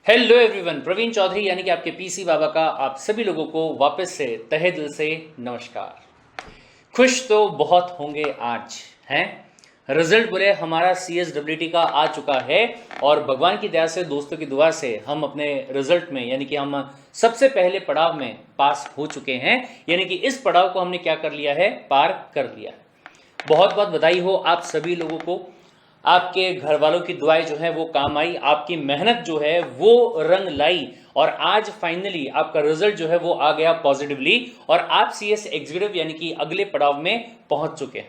Hello everyone, Praveen Chaudhary यानी कि आपके पीसी बाबा का आप सभी लोगों को वापस से तहे दिल से नमस्कार। खुश तो बहुत होंगे आज हैं। रिजल्ट बोले हमारा CSWT का आ चुका है और भगवान की दया से, दोस्तों की दुआ से हम अपने रिजल्ट में यानी कि हम सबसे पहले पड़ाव में पास हो चुके हैं। यानी कि इस पड़ाव को हमने क्या कर लिया है, पार कर लिया है। बहुत बहुत बधाई हो आप सभी लोगों को। आपके घर वालों की दुआएं जो है वो काम आई, आपकी मेहनत जो है वो रंग लाई और आज फाइनली आपका रिजल्ट जो है वो आ गया पॉजिटिवली और आप CS एग्जीक्यूटिव यानी कि अगले पड़ाव में पहुंच चुके हैं।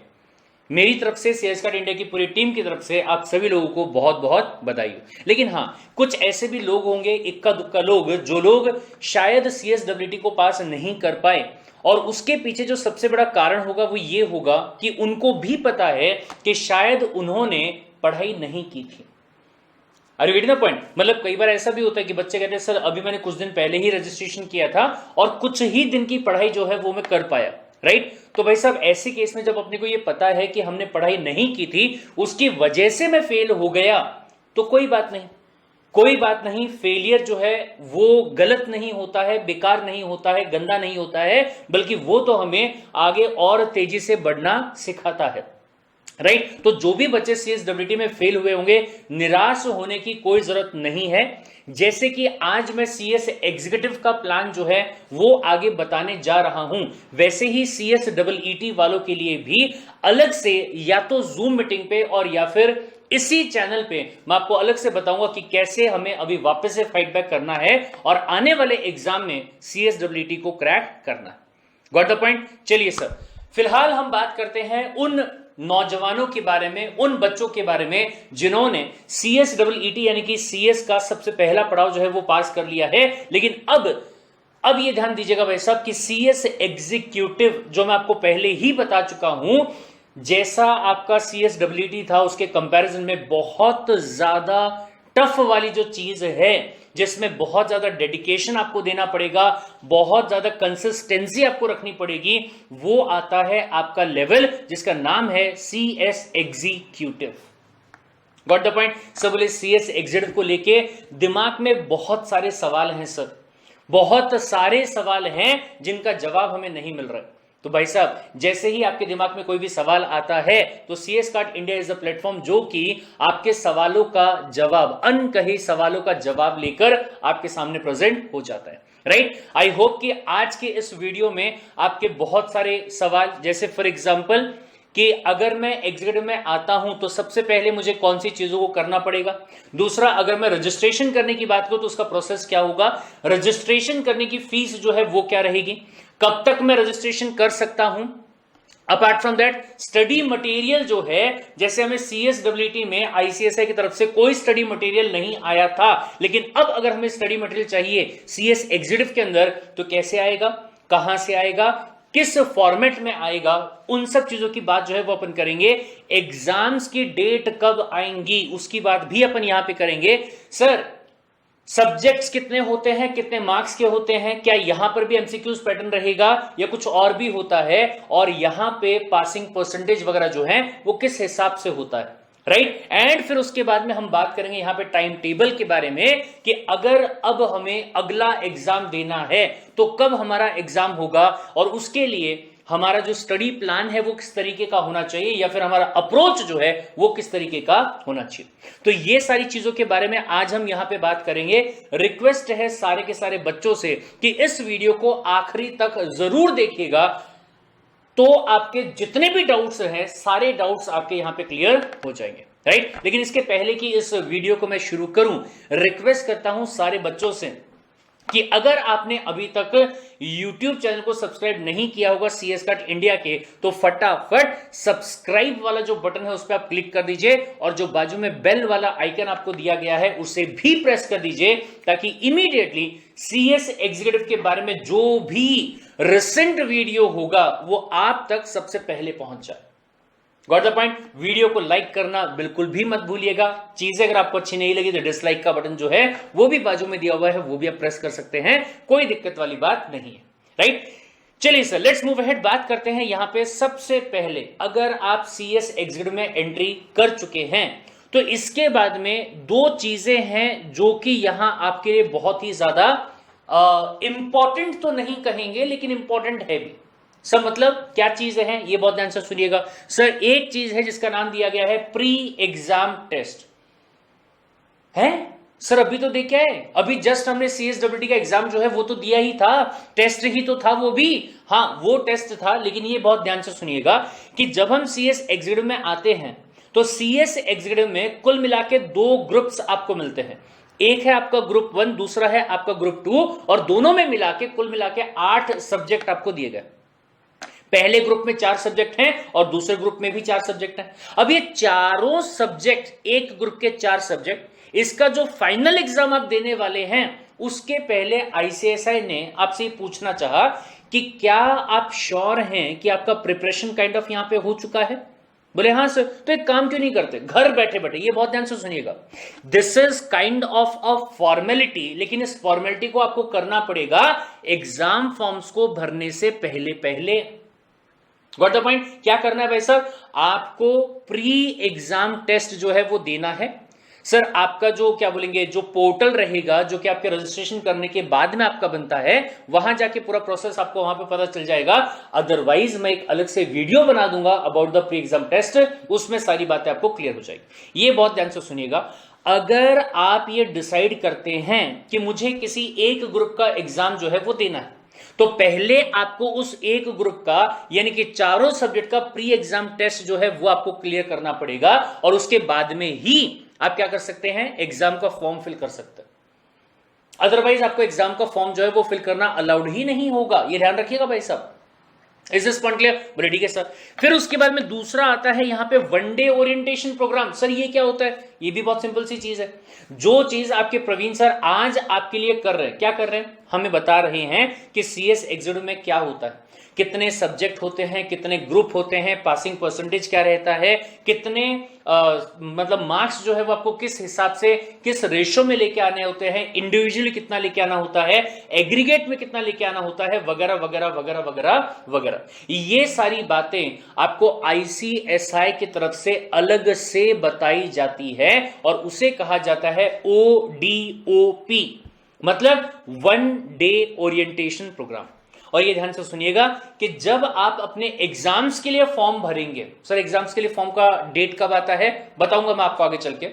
मेरी तरफ से, CS कार्ड इंडिया की पूरी टीम की तरफ से आप सभी लोगों को बहुत बहुत बधाई हो। लेकिन हाँ, कुछ ऐसे भी लोग होंगे, इक्का दुक्का लोग, जो लोग शायद CSWT को पास नहीं कर पाए और उसके पीछे जो सबसे बड़ा कारण होगा वो ये होगा कि उनको भी पता है कि शायद उन्होंने पढ़ाई नहीं की थी। Are you getting the point? मतलब कई बार ऐसा भी होता है कि बच्चे कहते हैं सर अभी मैंने कुछ दिन पहले ही रजिस्ट्रेशन किया था और कुछ ही दिन की पढ़ाई जो है वो मैं कर पाया, राइट? तो भाई साहब, ऐसे केस में जब अपने को ये पता है कि हमने पढ़ाई नहीं की थी, उसकी वजह से मैं फेल हो गया, तो कोई बात नहीं, कोई बात नहीं। फेलियर जो है वो गलत नहीं होता है, बेकार नहीं होता है, गंदा नहीं होता है, बल्कि वो तो हमें आगे और तेजी से बढ़ना सिखाता है, राइट? तो जो भी बच्चे CSWT में फेल हुए होंगे, निराश होने की कोई जरूरत नहीं है। जैसे कि आज मैं CS एग्जीक्यूटिव का प्लान जो है वो आगे बताने जा रहा हूं, वैसे ही CSEET वालों के लिए भी अलग से या तो जूम मीटिंग पे और या फिर इसी चैनल पे मैं आपको अलग से बताऊंगा कि कैसे हमें अभी वापस से फाइट बैक करना है और आने वाले एग्जाम में CSWT को क्रैक करना है। Got the point? चलिए सर, फिलहाल हम बात करते हैं उन नौजवानों के बारे में, उन बच्चों के बारे में जिन्होंने CSEET यानी कि CS का सबसे पहला पड़ाव जो है वो पास कर लिया है। लेकिन अब ये ध्यान दीजिएगा भाई साहब कि CS एग्जीक्यूटिव जो मैं आपको पहले ही बता चुका हूं, जैसा आपका CSWT था उसके कंपैरिजन में बहुत ज्यादा टफ वाली जो चीज है, जिसमें बहुत ज्यादा डेडिकेशन आपको देना पड़ेगा, बहुत ज्यादा कंसिस्टेंसी आपको रखनी पड़ेगी, वो आता है आपका लेवल जिसका नाम है CS executive. Got the point? सब बोले CS एग्जीक्यूटिव को लेके दिमाग में बहुत सारे सवाल हैं सर, बहुत सारे सवाल हैं जिनका जवाब हमें नहीं मिल रहा है। तो भाई साहब, जैसे ही आपके दिमाग में कोई भी सवाल आता है तो CS card India is a platform जो कि आपके सवालों का जवाब, अनकही सवालों का जवाब लेकर आपके सामने प्रेजेंट हो जाता है, राइट? आई होप कि आज के इस वीडियो में आपके बहुत सारे सवाल, जैसे फॉर एग्जांपल कि अगर मैं एग्जीक्यूटिव में आता हूं तो सबसे पहले मुझे कौन सी चीजों को करना पड़ेगा। दूसरा, अगर मैं रजिस्ट्रेशन करने की बात करूं तो उसका प्रोसेस क्या होगा, रजिस्ट्रेशन करने की फीस जो है वो क्या रहेगी, कब तक मैं रजिस्ट्रेशन कर सकता हूं। Apart from that, study material जो है, जैसे हमें CSWT में ICSI की तरफ से कोई स्टडी मटेरियल नहीं आया था, लेकिन अब अगर हमें स्टडी मटेरियल चाहिए CS एग्जीक्यूटिव के अंदर तो कैसे आएगा, कहां से आएगा, किस फॉर्मेट में आएगा, उन सब चीजों की बात जो है वो अपन करेंगे। एग्जाम्स की डेट कब आएंगी उसकी बात भी अपन यहां पे करेंगे। सर, सब्जेक्ट्स कितने होते हैं, कितने मार्क्स के होते हैं, क्या यहां पर भी MCQs पैटर्न रहेगा या कुछ और भी होता है, और यहां पे पासिंग परसेंटेज वगैरह जो है वो किस हिसाब से होता है, राइट? एंड फिर उसके बाद में हम बात करेंगे यहां पे टाइम टेबल के बारे में कि अगर अब हमें अगला एग्जाम देना है तो कब हमारा एग्जाम होगा और उसके लिए हमारा जो स्टडी प्लान है वो किस तरीके का होना चाहिए, या फिर हमारा अप्रोच जो है वो किस तरीके का होना चाहिए। तो ये सारी चीजों के बारे में आज हम यहां पे बात करेंगे। रिक्वेस्ट है सारे के सारे बच्चों से कि इस वीडियो को आखिरी तक जरूर देखिएगा, तो आपके जितने भी डाउट्स हैं सारे डाउट्स आपके यहां पे क्लियर हो जाएंगे, राइट? लेकिन इसके पहले कि इस वीडियो को मैं शुरू करूं, रिक्वेस्ट करता हूं सारे बच्चों से कि अगर आपने अभी तक YouTube चैनल को सब्सक्राइब नहीं किया होगा CS कार्ड इंडिया के, तो फटाफट सब्सक्राइब वाला जो बटन है उस पर आप क्लिक कर दीजिए और जो बाजू में बेल वाला आइकन आपको दिया गया है उसे भी प्रेस कर दीजिए, ताकि इमीडिएटली CS एग्जीक्यूटिव के बारे में जो भी रिसेंट वीडियो होगा वो आप तक सबसे पहले पहुंच जाए। Got the point? वीडियो को लाइक करना बिल्कुल भी मत भूलिएगा। चीजें अगर आपको अच्छी नहीं लगी तो डिसलाइक का बटन जो है वो भी बाजू में दिया हुआ है, वो भी आप प्रेस कर सकते हैं, कोई दिक्कत वाली बात नहीं है, राइट? चलिए सर, लेट्स मूव अहेड। बात करते हैं यहां पे सबसे पहले, अगर आप CS एग्जीक्यूटिव में एंट्री कर चुके हैं तो इसके बाद में दो चीजें हैं जो कि यहां आपके लिए बहुत ही ज्यादा इंपॉर्टेंट तो नहीं कहेंगे लेकिन इंपॉर्टेंट है भी। सब मतलब क्या चीजें हैं ये बहुत ध्यान से सुनिएगा। सर एक चीज है जिसका नाम दिया गया है प्री एग्जाम टेस्ट है। सर अभी तो देखा है, अभी जस्ट हमने CSWD का एग्जाम जो है वो तो दिया ही था, टेस्ट ही तो था वो भी। हाँ वो टेस्ट था, लेकिन ये बहुत ध्यान से सुनिएगा कि जब हम CS एग्जीक्यूटिव में आते हैं तो CS एग्जीक्यूटिव में कुल मिला के दो ग्रुप्स आपको मिलते हैं। एक है आपका ग्रुप 1, दूसरा है आपका ग्रुप 2, और दोनों में मिला के कुल मिला के 8 सब्जेक्ट आपको दिए गए। पहले ग्रुप में 4 सब्जेक्ट हैं और दूसरे ग्रुप में भी 4 सब्जेक्ट हैं। अब ये चारों सब्जेक्ट, एक ग्रुप के 4 सब्जेक्ट, इसका जो फाइनल एग्जाम आप देने वाले हैं उसके पहले ICSI ने आपसे पूछना चाहा कि क्या आप श्योर हैं कि आपका प्रिपरेशन काइंड ऑफ यहां पे हो चुका है। बोले हाँ सर, तो एक काम क्यों नहीं करते घर बैठे बैठे। ये बहुत ध्यान से सुनिएगा, this is kind of a formality, लेकिन इस फॉर्मेलिटी को आपको करना पड़ेगा एग्जाम फॉर्म्स को भरने से पहले पहले। Got the point. क्या करना है भाई साहब, आपको प्री एग्जाम टेस्ट जो है वो देना है। सर आपका जो क्या बोलेंगे जो पोर्टल रहेगा जो कि आपके रजिस्ट्रेशन करने के बाद में आपका बनता है, वहां जाके पूरा प्रोसेस आपको वहां पे पता चल जाएगा। अदरवाइज मैं एक अलग से वीडियो बना दूंगा about the pre exam test, उसमें सारी बातें आपको क्लियर हो जाएगी। ये बहुत ध्यान से सुनिएगा। अगर आप ये डिसाइड करते हैं कि मुझे किसी एक ग्रुप का एग्जाम जो है वो देना है, तो पहले आपको उस एक ग्रुप का यानी कि चारों सब्जेक्ट का प्री एग्जाम टेस्ट जो है वो आपको क्लियर करना पड़ेगा, और उसके बाद में ही आप क्या कर सकते हैं, एग्जाम का फॉर्म फिल कर सकते हैं। अदरवाइज आपको एग्जाम का फॉर्म जो है वो फिल करना अलाउड ही नहीं होगा। ये ध्यान रखिएगा भाई साहब। Is this point clear? बोले ठीक है सर। फिर उसके बाद में दूसरा आता है यहां पे वनडे ओरिएंटेशन प्रोग्राम। सर ये क्या होता है? ये भी बहुत सिंपल सी चीज है। जो चीज आपके प्रवीण सर आज आपके लिए कर रहे हैं, क्या कर रहे हैं, हमें बता रहे हैं कि CS एग्जीक्यूटिव में क्या होता है, कितने सब्जेक्ट होते हैं, कितने ग्रुप होते हैं, पासिंग परसेंटेज क्या रहता है, कितने मतलब मार्क्स जो है वो आपको किस हिसाब से किस रेशो में लेके आने होते हैं, इंडिविजुअली कितना लेके आना होता है, एग्रीगेट में कितना लेके आना होता है, वगैरह वगैरह वगैरह वगैरह वगैरह। ये सारी बातें आपको ICSI की तरफ से अलग से बताई जाती है और उसे कहा जाता है ODOP, मतलब वन डे ओरिएंटेशन प्रोग्राम। और ये ध्यान से सुनिएगा कि जब आप अपने एग्जाम्स के लिए फॉर्म भरेंगे, सर एग्जाम्स के लिए फॉर्म का डेट कब आता है बताऊंगा मैं आपको आगे चल के,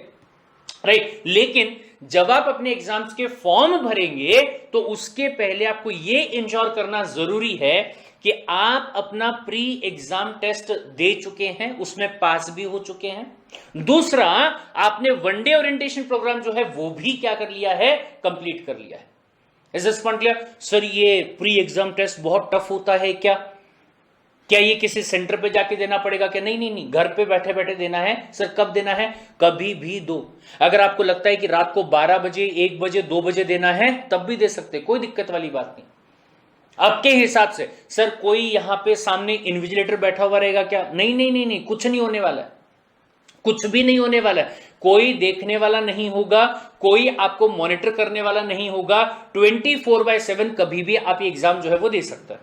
राइट। लेकिन जब आप अपने एग्जाम्स के फॉर्म भरेंगे तो उसके पहले आपको ये इंश्योर करना जरूरी है कि आप अपना प्री एग्जाम टेस्ट दे चुके हैं, उसमें पास भी हो चुके हैं। दूसरा, आपने वनडे ओरिएंटेशन प्रोग्राम जो है वो भी क्या कर लिया है, कंप्लीट कर लिया है। Is this point clear? Sir ये प्री एग्जाम टेस्ट बहुत टफ होता है क्या? क्या ये किसी सेंटर पे जाके देना पड़ेगा क्या? नहीं नहीं नहीं, घर पे बैठे बैठे देना है। सर कब देना है? कभी भी दो। अगर आपको लगता है कि रात को 12 बजे, 1 बजे, 2 बजे देना है तब भी दे सकते, कोई दिक्कत वाली बात नहीं आपके हिसाब से। सर कोई यहां पे सामने इन्विजिलेटर बैठा हुआ रहेगा क्या? नहीं नहीं नहीं नहीं, कुछ नहीं होने वाला है, कुछ भी नहीं होने वाला है। कोई देखने वाला नहीं होगा, कोई आपको मॉनिटर करने वाला नहीं होगा। 24/7 कभी भी आप ये एग्जाम जो है वो दे सकते हैं,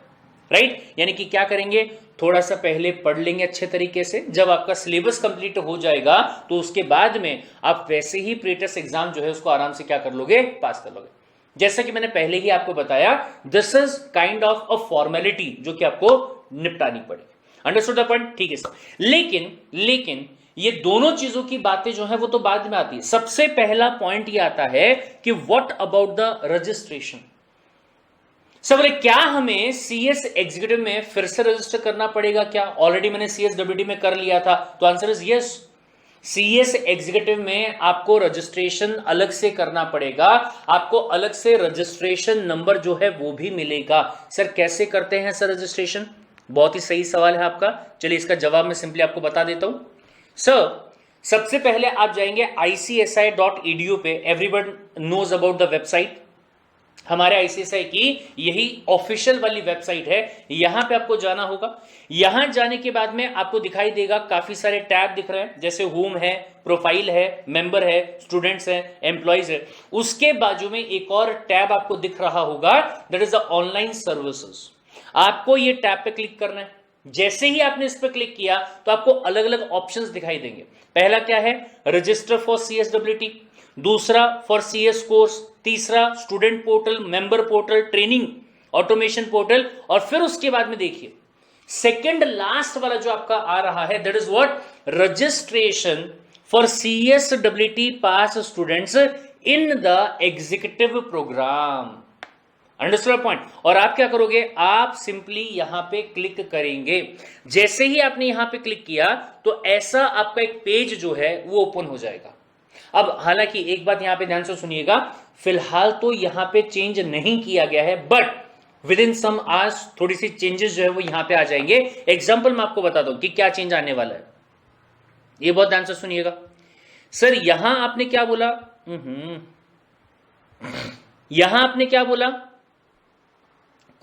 राइट। यानी कि क्या करेंगे, थोड़ा सा पहले पढ़ लेंगे अच्छे तरीके से, जब आपका सिलेबस कंप्लीट हो जाएगा तो उसके बाद में आप वैसे ही प्री टेस्ट एग्जाम जो है उसको आराम से क्या कर लोगे, पास कर लोगे। जैसा कि मैंने पहले ही आपको बताया, this is kind of a formality जो कि आपको निपटानी पड़ेगी। Understood the point? ठीक है सर। लेकिन ये दोनों चीजों की बातें जो है वो तो बाद में आती है। सबसे पहला पॉइंट ये आता है कि व्हाट अबाउट द रजिस्ट्रेशन। सब बोले क्या हमें CS एग्जीक्यूटिव में फिर से रजिस्टर करना पड़ेगा क्या? ऑलरेडी मैंने CSWD में कर लिया था, तो answer is yes. CS executive में आपको रजिस्ट्रेशन अलग से करना पड़ेगा, आपको अलग से रजिस्ट्रेशन नंबर जो है वो भी मिलेगा। सर कैसे करते हैं सर रजिस्ट्रेशन? बहुत ही सही सवाल है आपका। चलिए इसका जवाब मैं सिंपली आपको बता देता हूं। सर सबसे पहले आप जाएंगे ICSI.edu पे। Everyone knows about the website. हमारे ICSI की यही ऑफिशियल वाली वेबसाइट है, यहां पे आपको जाना होगा। यहां जाने के बाद में आपको दिखाई देगा काफी सारे टैब दिख रहे हैं, जैसे होम है, प्रोफाइल है, मेंबर है, स्टूडेंट्स है, एम्प्लॉइज है। उसके बाजू में एक और टैब आपको दिख रहा होगा, that is the online services. आपको ये टैब पे क्लिक करना है। जैसे ही आपने इस पर क्लिक किया तो आपको अलग अलग ऑप्शंस दिखाई देंगे। पहला क्या है, रजिस्टर फॉर CSWT, दूसरा फॉर CS कोर्स, तीसरा student portal, member portal, training automation portal, और फिर उसके बाद में देखिए सेकंड लास्ट वाला जो आपका आ रहा है, that is what, registration for CSWT pass students in the executive programme. Understood point. और आप क्या करोगे, आप सिंपली यहां पे क्लिक करेंगे। जैसे ही आपने यहां पे क्लिक किया तो ऐसा आपका एक पेज जो है वो ओपन हो जाएगा। अब हालांकि एक बात यहां पे ध्यान से सुनिएगा, फिलहाल तो यहां पे चेंज नहीं किया गया है, but with in some hours थोड़ी सी चेंजेस जो है वो यहां पे आ जाएंगे। एग्जाम्पल मैं आपको बता दूं कि क्या चेंज आने वाला है, ये बहुत ध्यान से सुनिएगा। सर यहां आपने क्या बोला, यहां आपने क्या बोला,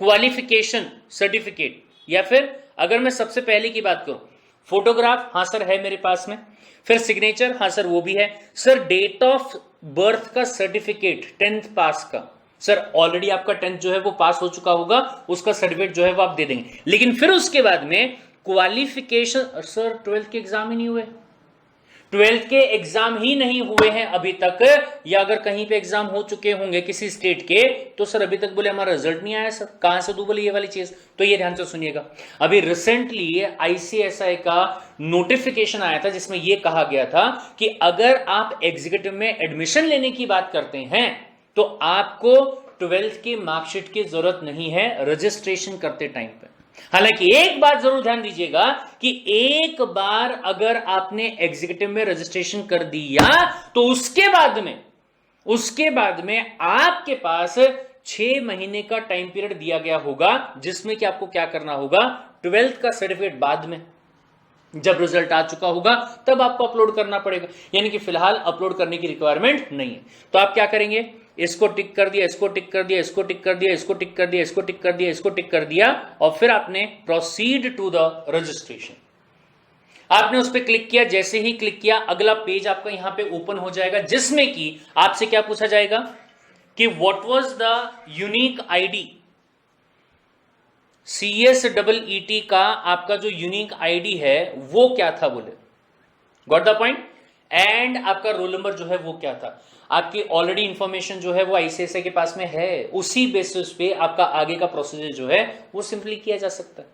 क्वालिफिकेशन सर्टिफिकेट, या फिर अगर मैं सबसे पहले की बात करूं, फोटोग्राफ, हां सर है मेरे पास में, फिर सिग्नेचर, हां सर वो भी है, सर डेट ऑफ बर्थ का सर्टिफिकेट 10th पास का, सर ऑलरेडी आपका 10th जो है वो पास हो चुका होगा, उसका सर्टिफिकेट जो है वो आप दे देंगे। लेकिन फिर उसके बाद में क्वालिफिकेशन, सर 12th के एग्जाम ही नहीं हुए, 12th के एग्जाम ही नहीं हुए हैं अभी तक, या अगर कहीं पे एग्जाम हो चुके होंगे किसी स्टेट के, तो सर अभी तक बोले हमारा रिजल्ट नहीं आया सर, कहां से दूं बोले ये वाली चीज। तो ये ध्यान से सुनिएगा, अभी रिसेंटली ICSI का नोटिफिकेशन आया था जिसमें यह कहा गया था कि अगर आप एग्जीक्यूटिव में एडमिशन लेने की बात करते हैं तो आपको 12th की मार्कशीट की जरूरत नहीं है रजिस्ट्रेशन करते टाइम पे। हालांकि एक बात जरूर ध्यान दीजिएगा कि एक बार अगर आपने एग्जीक्यूटिव में रजिस्ट्रेशन कर दिया तो उसके बाद में आपके पास 6 महीने का टाइम पीरियड दिया गया होगा, जिसमें कि आपको क्या करना होगा, 12th का सर्टिफिकेट बाद में जब रिजल्ट आ चुका होगा तब आपको अपलोड करना पड़ेगा, यानी कि फिलहाल अपलोड करने की रिक्वायरमेंट नहीं है। तो आप क्या करेंगे, इसको टिक कर दिया, इसको टिक कर दिया, इसको टिक कर दिया, इसको टिक कर दिया, इसको टिक कर दिया, इसको टिक कर दिया, और फिर आपने प्रोसीड टू द रजिस्ट्रेशन, आपने उस पर क्लिक किया। जैसे ही क्लिक किया अगला पेज आपका यहां पे ओपन हो जाएगा, जिसमें कि आपसे क्या पूछा जाएगा कि what was the unique ID, CSEET का आपका जो यूनिक आईडी है वो क्या था, बोले गॉट द पॉइंट, एंड आपका रोल नंबर जो है वो क्या था। आपकी ऑलरेडी इंफॉर्मेशन जो है वो ICSI के पास में है, उसी बेसिस पे आपका आगे का प्रोसीजर जो है वो सिंपली किया जा सकता है,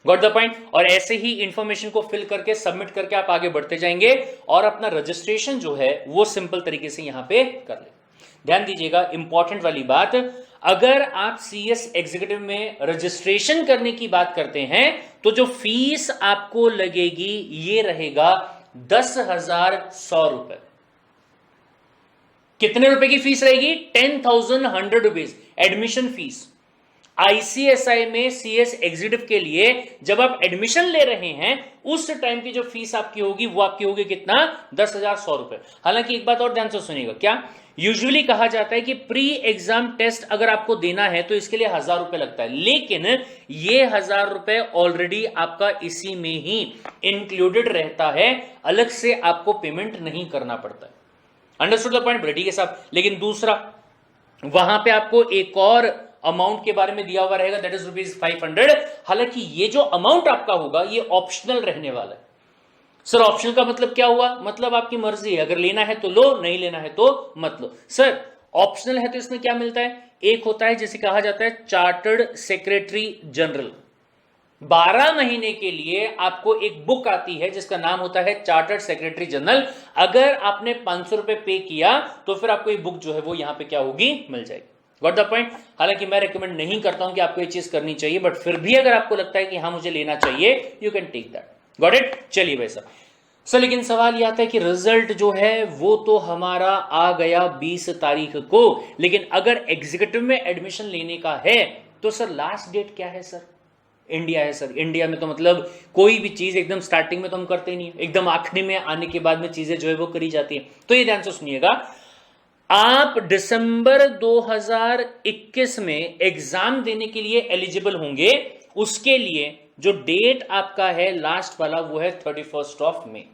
गॉट द पॉइंट। और ऐसे ही इंफॉर्मेशन को फिल करके सबमिट करके आप आगे बढ़ते जाएंगे और अपना रजिस्ट्रेशन जो है वो सिंपल तरीके से यहां पे कर ले। ध्यान दीजिएगा, इंपॉर्टेंट वाली बात, अगर आप CS एग्जीक्यूटिव में रजिस्ट्रेशन करने की बात करते हैं तो जो फीस आपको लगेगी ये रहेगा 10,100 रुपए। कितने रुपए की फीस रहेगी, 10,100 रुपीज एडमिशन फीस। ICSI में CS एग्जीक्यूटिव के लिए जब आप एडमिशन ले रहे हैं उस टाइम की जो फीस आपकी होगी वो आपकी होगी कितना, 10,100 रुपए। हालांकि एक बात और ध्यान से सुनिएगा, क्या यूजुअली कहा जाता है कि प्री एग्जाम टेस्ट अगर आपको देना है तो इसके लिए 1,000 रुपए लगता है, लेकिन ये 1,000 रुपए ऑलरेडी आपका इसी में ही इंक्लूडेड रहता है, अलग से आपको पेमेंट नहीं करना पड़ता है। अंडरस्टूड द पॉइंट, ठीक है साहब। लेकिन दूसरा, वहां पे आपको एक और अमाउंट के बारे में दिया हुआ रहेगा, दैट इज ₹500। हालांकि ये जो अमाउंट आपका होगा ये ऑप्शनल रहने वाला है। सर ऑप्शनल का मतलब क्या हुआ, मतलब आपकी मर्जी है, अगर लेना है तो लो, नहीं लेना है तो मत लो। सर ऑप्शनल है तो इसमें क्या मिलता है, एक होता है जिसे कहा जाता है चार्टर्ड सेक्रेटरी जनरल। 12 महीने के लिए आपको एक बुक आती है जिसका नाम होता है चार्टर्ड सेक्रेटरी जनरल। अगर आपने 500 रुपए पे किया तो फिर आपको ये बुक जो है वो यहां पे क्या होगी, मिल जाएगी, गॉट द पॉइंट। हालांकि मैं रेकमेंड नहीं करता हूं कि आपको ये चीज करनी चाहिए, बट फिर भी अगर आपको लगता है कि हाँ मुझे लेना चाहिए, you can take that, got it. चलिए भाई साहब, सर लेकिन सवाल यह आता है कि रिजल्ट जो है वो तो हमारा आ गया 20 तारीख को, लेकिन अगर एग्जीक्यूटिव में एडमिशन लेने का है तो सर लास्ट डेट क्या है, सर इंडिया है। सर इंडिया में तो मतलब कोई भी चीज एकदम स्टार्टिंग में तो हम करते नहीं, एकदम आखिरी में आने के बाद में चीजें जो है वो करी जाती है। तो ये ध्यान से सुनिएगा, आप दिसंबर 2021 में एग्जाम देने के लिए एलिजिबल होंगे, उसके लिए जो डेट आपका है लास्ट वाला वो है 31 मई,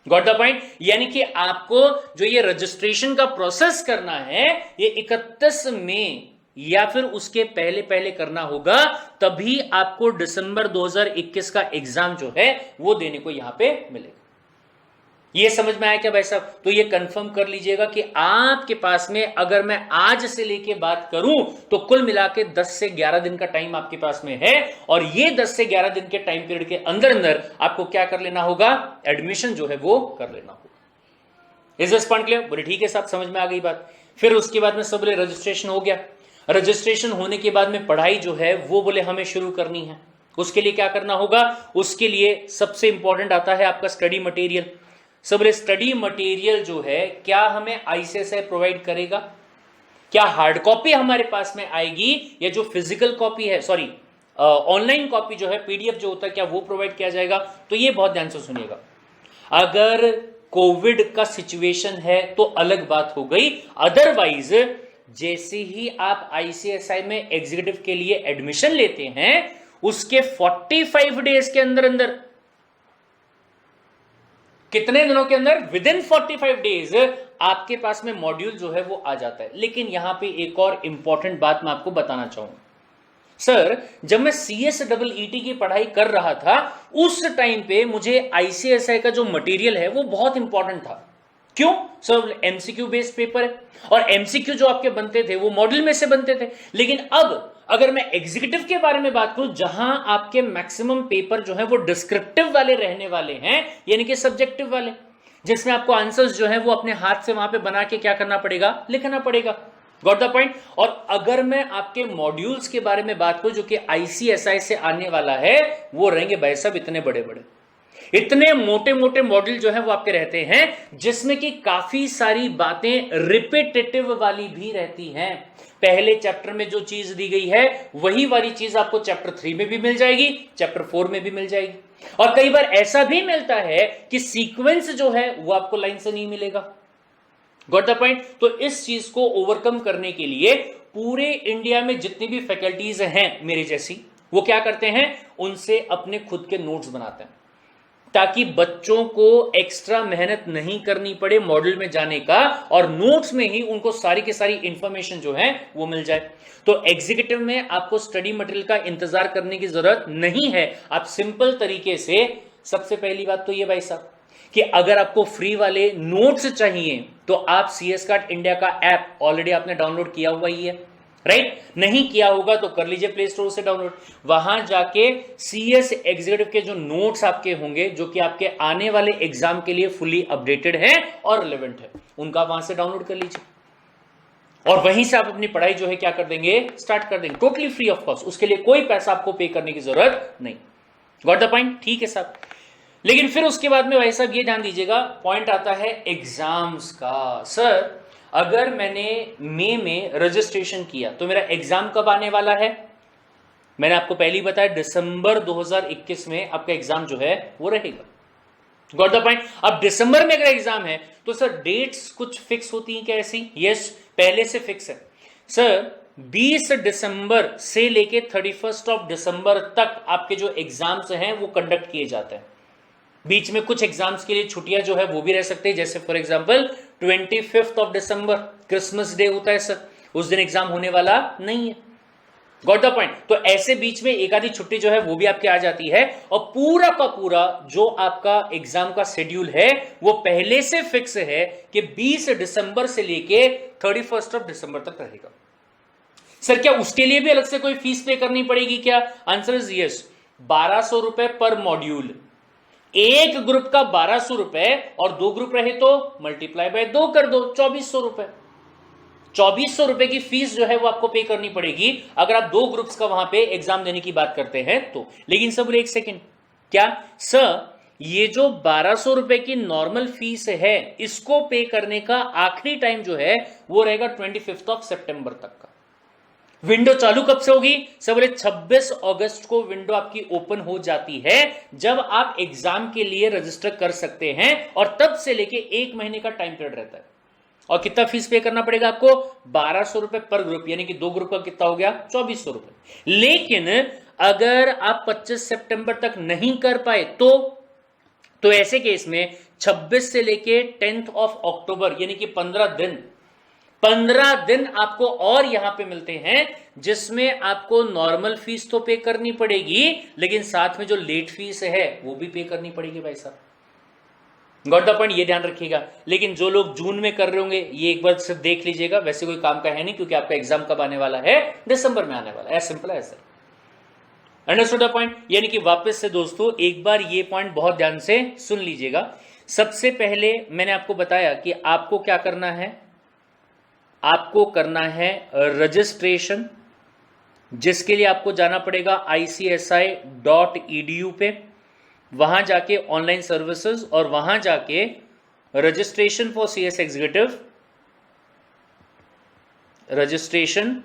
गॉट द पॉइंट। यानी कि आपको जो ये रजिस्ट्रेशन का प्रोसेस करना है ये 31 मई या फिर उसके पहले पहले करना होगा, तभी आपको दिसंबर 2021 का एग्जाम जो है वो देने को यहां पे मिलेगा। ये समझ में आया क्या भाई साहब? तो ये कंफर्म कर लीजिएगा कि आपके पास में अगर मैं आज से लेके बात करूं तो कुल मिला के 10 से 11 दिन का टाइम आपके पास में है, और ये 10 से 11 दिन के टाइम पीरियड के अंदर अंदर आपको क्या कर लेना होगा? एडमिशन जो है वो कर लेना होगा। Is this point clear? बोले ठीक है साहब, समझ में आ गई बात। फिर उसके बाद में सब बोले रजिस्ट्रेशन हो गया। रजिस्ट्रेशन होने के बाद में पढ़ाई जो है वो बोले हमें शुरू करनी है। उसके लिए क्या करना होगा? उसके लिए सबसे इंपॉर्टेंट आता है आपका स्टडी मटेरियल। सब स्टडी मटेरियल जो है क्या हमें आईसीएसआई प्रोवाइड करेगा? क्या हार्ड कॉपी हमारे पास में आएगी, या जो फिजिकल कॉपी है, सॉरी ऑनलाइन कॉपी जो है, पीडीएफ जो होता है, क्या वो प्रोवाइड किया जाएगा? तो ये बहुत ध्यान से सुनिएगा। अगर कोविड का सिचुएशन है तो अलग बात हो गई, अदरवाइज जैसे ही आप आईसीएसआई में एग्जीक्यूटिव के लिए एडमिशन लेते हैं उसके 45 डेज के अंदर अंदर, कितने दिनों के अंदर? विद इन 45 डेज आपके पास में मॉड्यूल जो है वो आ जाता है। लेकिन यहां पे एक और इंपॉर्टेंट बात मैं आपको बताना चाहूंगा। सर, जब मैं CSEET की पढ़ाई कर रहा था उस टाइम पे मुझे आईसीएसआई का जो मटेरियल है वो बहुत इंपॉर्टेंट था। क्यों? सर, एमसीक्यू बेस्ड पेपर है, और एमसीक्यू जो आपके बनते थे वो मॉडल में से बनते थे। लेकिन अब अगर मैं एग्जीक्यूटिव के बारे में बात करूं, जहां आपके मैक्सिमम पेपर जो है वो डिस्क्रिप्टिव वाले रहने वाले हैं, यानी कि सब्जेक्टिव वाले, जिसमें आपको आंसर्स जो है वो अपने हाथ से वहां पे बना के क्या करना पड़ेगा? लिखना पड़ेगा। Got the point? और अगर मैं आपके मॉड्यूल्स के बारे में बात करूं जो कि आईसीएसआई से आने वाला है, वो रहेंगे भाई साहब इतने बड़े बड़े, इतने मोटे मोटे मॉड्यूल जो है वो आपके रहते हैं, जिसमें कि काफी सारी बातें रिपीटेटिव वाली भी रहती हैं। पहले चैप्टर में जो चीज दी गई है वही वाली चीज आपको चैप्टर 3 में भी मिल जाएगी, चैप्टर 4 में भी मिल जाएगी, और कई बार ऐसा भी मिलता है कि सीक्वेंस जो है वो आपको लाइन से नहीं मिलेगा। Got the point? तो इस चीज को ओवरकम करने के लिए पूरे इंडिया में जितनी भी फैकल्टीज हैं मेरे जैसी, वो क्या करते हैं? उनसे अपने खुद के नोट्स बनाते हैं, ताकि बच्चों को एक्स्ट्रा मेहनत नहीं करनी पड़े मॉडल में जाने का, और नोट्स में ही उनको सारी की सारी इंफॉर्मेशन जो है वो मिल जाए। तो एग्जीक्यूटिव में आपको स्टडी मटेरियल का इंतजार करने की जरूरत नहीं है। आप सिंपल तरीके से, सबसे पहली बात तो ये भाई साहब कि अगर आपको फ्री वाले नोट्स चाहिए तो आप CS कार्ड इंडिया का ऐप ऑलरेडी आपने डाउनलोड किया हुआ ही है, राइट? नहीं किया होगा तो कर लीजिए प्ले स्टोर से डाउनलोड। वहां जाके CS एग्जीक्यूटिव के जो नोट्स आपके होंगे, जो कि आपके आने वाले एग्जाम के लिए फुली अपडेटेड है और रिलेवेंट है, उनका वहां से डाउनलोड कर लीजिए, और वहीं से आप अपनी पढ़ाई जो है क्या कर देंगे? स्टार्ट कर देंगे, टोटली फ्री ऑफ कॉस्ट। उसके लिए कोई पैसा आपको पे करने की जरूरत नहीं। Got the point? ठीक है साहब। लेकिन फिर उसके बाद में भाई साहब ये ध्यान दीजिएगा, पॉइंट आता है एग्जाम्स का। सर, अगर मैंने मई में रजिस्ट्रेशन किया तो मेरा एग्जाम कब आने वाला है? मैंने आपको पहले ही बताया दिसंबर 2021 में आपका एग्जाम जो है वो रहेगा। Got the point? अब दिसंबर में अगर एग्जाम है तो सर डेट्स कुछ फिक्स होती हैं क्या ऐसी? यस, पहले से फिक्स है सर। 20 दिसंबर से लेके 31 ऑफ दिसंबर तक आपके जो एग्जाम्स हैं वो कंडक्ट किए जाते हैं। बीच में कुछ एग्जाम्स के लिए छुट्टियां जो है वो भी रह सकते हैं, जैसे for example 25 of December Christmas day होता है सर, उस दिन एग्जाम होने वाला नहीं है। Got the point? तो ऐसे बीच में एक आधी छुट्टी जो है वो भी आपके आ जाती है, और पूरा का पूरा जो आपका एग्जाम का शेड्यूल है वो पहले से फिक्स है कि 20 दिसंबर से लेके 31 ऑफ दिसंबर तक रहेगा। सर, क्या उसके लिए भी अलग से कोई फीस पे करनी पड़ेगी क्या? Answer is yes. 1200 रुपए पर मॉड्यूल, एक ग्रुप का 1200 रुपए, और 2 ग्रुप रहे तो मल्टीप्लाई बाय 2 कर दो, 2400 रुपए। 2400 रुपए की फीस जो है वो आपको पे करनी पड़ेगी अगर आप 2 ग्रुप्स का वहां पे एग्जाम देने की बात करते हैं तो। लेकिन सब एक सेकेंड, क्या सर ये जो 1200 रुपए की नॉर्मल फीस है इसको पे करने का आखिरी टाइम जो है वो रहेगा 25 ऑफ सितंबर तक का। विंडो चालू कब से होगी? सवेरे 26 अगस्त को विंडो आपकी ओपन हो जाती है, जब आप एग्जाम के लिए रजिस्टर कर सकते हैं, और तब से लेके 1 महीने का टाइम पीरियड रहता है। और कितना फीस पे करना पड़ेगा आपको? 1200 रुपए पर ग्रुप, यानी कि 2 ग्रुप का कितना हो गया? 2400 रुपए। लेकिन अगर आप 25 सितंबर तक नहीं कर पाए तो ऐसे केस में 26 से लेके 10 ऑफ अक्टूबर यानी कि 15 दिन 15 दिन आपको और यहां पे मिलते हैं, जिसमें आपको नॉर्मल फीस तो पे करनी पड़ेगी, लेकिन साथ में जो लेट फीस है वो भी पे करनी पड़ेगी भाई साहब। गॉट द पॉइंट, ये ध्यान रखिएगा। लेकिन जो लोग जून में कर रहे होंगे ये एक बार सिर्फ देख लीजिएगा, वैसे कोई काम का है नहीं, क्योंकि आपका एग्जाम कब आने वाला है, दिसंबर में आने वाला है, as simple as that. Understood the point. यानी कि वापस से दोस्तों एक बार ये पॉइंट बहुत ध्यान से सुन लीजिएगा। सबसे पहले मैंने आपको बताया कि आपको क्या करना है, आपको करना है रजिस्ट्रेशन, जिसके लिए आपको जाना पड़ेगा ICSI.edu पे, वहां जाके ऑनलाइन सर्विसेज और वहां जाके registration for CS executive, registration